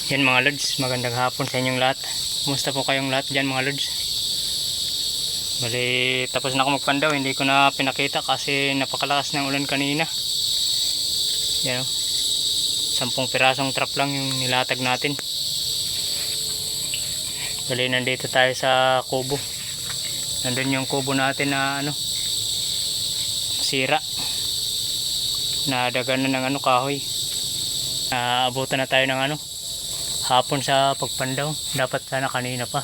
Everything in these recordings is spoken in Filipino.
Yan mga lods, magandang hapon sa inyong lahat. Kumusta po kayong lahat dyan mga lods? Bali, tapos na ako magpandaw. Hindi ko na pinakita kasi napakalakas ng ulan kanina. Yan o, 10 pirasong trap lang yung nilatag natin. Bali, nandito tayo sa kubo. Nandun yung kubo natin na sira. Nadaganan ng kahoy. Abutan na tayo ng hapon sa pagpandaw. Dapat sana kanina pa.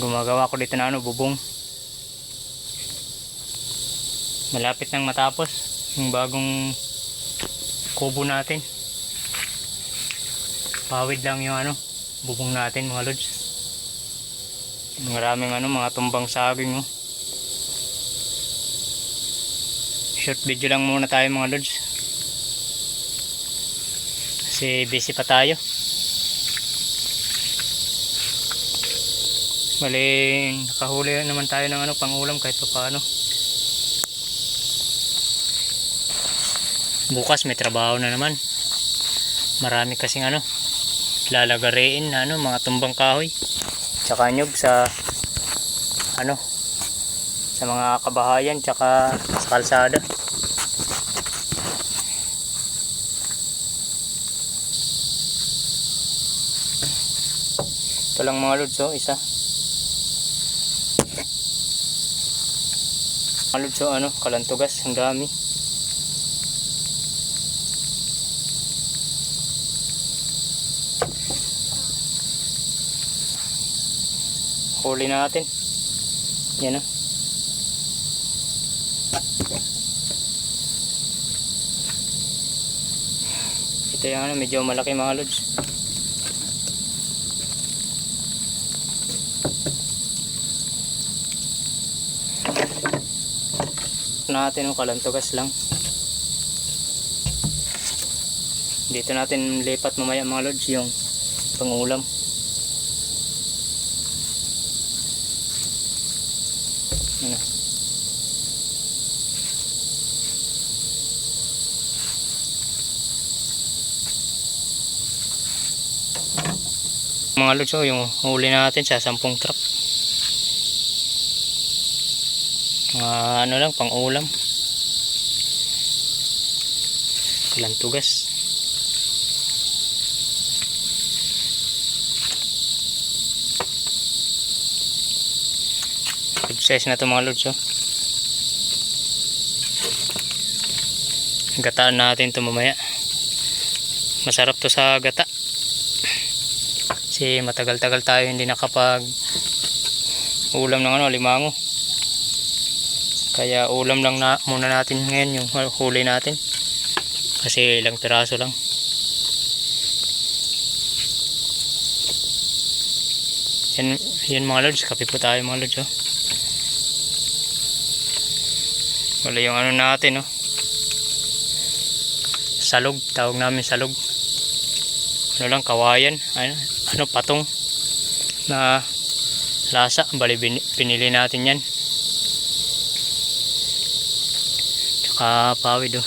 Gumagawa ko dito na bubong. Malapit nang matapos yung bagong kubo natin. Pawid lang yung bubong natin mga lods. Maraming mga tumbang saging Short video lang muna tayo mga lods. Kasi busy pa tayo. Bali, nakahuli naman tayo ng pangulam kahit pa paano. Bukas may trabaho na naman. Marami kasing lalagariin na mga tumbang kahoy. Tsaka nyug sa sa mga kabahayan tsaka sa kalsada. Ito lang mga lods, isa. Mga lods, kalantugas, ang dami. Huli natin. Yan o. Ito yung medyo malaki mga lods. Natin kalantugas lang. Dito natin lipat mamaya mga lods yung pangulam. Mga lods, yung huli natin sa 10 trap. Lang pang ulam. Kalantugas. Good size na ito mga lods. Gataan natin ito mamaya. Masarap to sa gata. Kasi matagal-tagal tayo hindi nakapag ulam ng limango. Kaya ulam lang muna natin ngayon yung huli natin. Kasi ilang piraso lang. Yan mga lods, kape po tayo mga lods. Wala yung natin salog, tawag namin salog. Lang kawayan, patong na lasa. Bali pinili natin yan. Tsaka pawid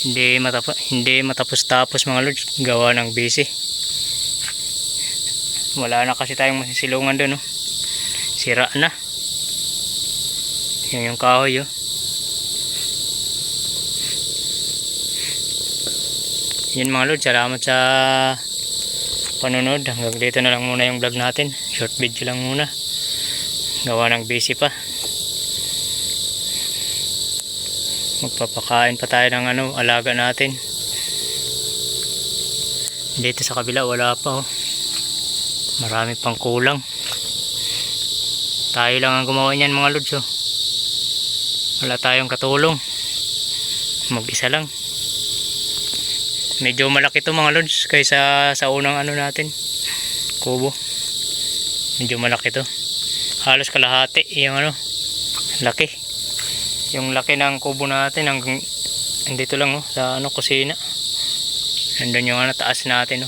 hindi matapos-tapos mga lods, gawa ng busy. Wala na kasi tayong masisilungan doon sira na. Yan yung kahoy Yan mga lods, salamat sa panonood. Hanggang dito na lang muna yung vlog natin. Short video lang muna. Gawa ng busy pa. Magpapakain pa tayo ng alaga natin. Dito sa kabila wala pa Marami pang kulang. Tayo lang ang gumawa niyan mga lods Wala tayong katulong. Mag-isa lang. Medyo malaki to mga lods kaysa sa unang natin kubo. Medyo malaki to. Halos kalahati yung laki. Yung laki ng kubo natin hanggang dito lang sa kusina. Nandun yung taas natin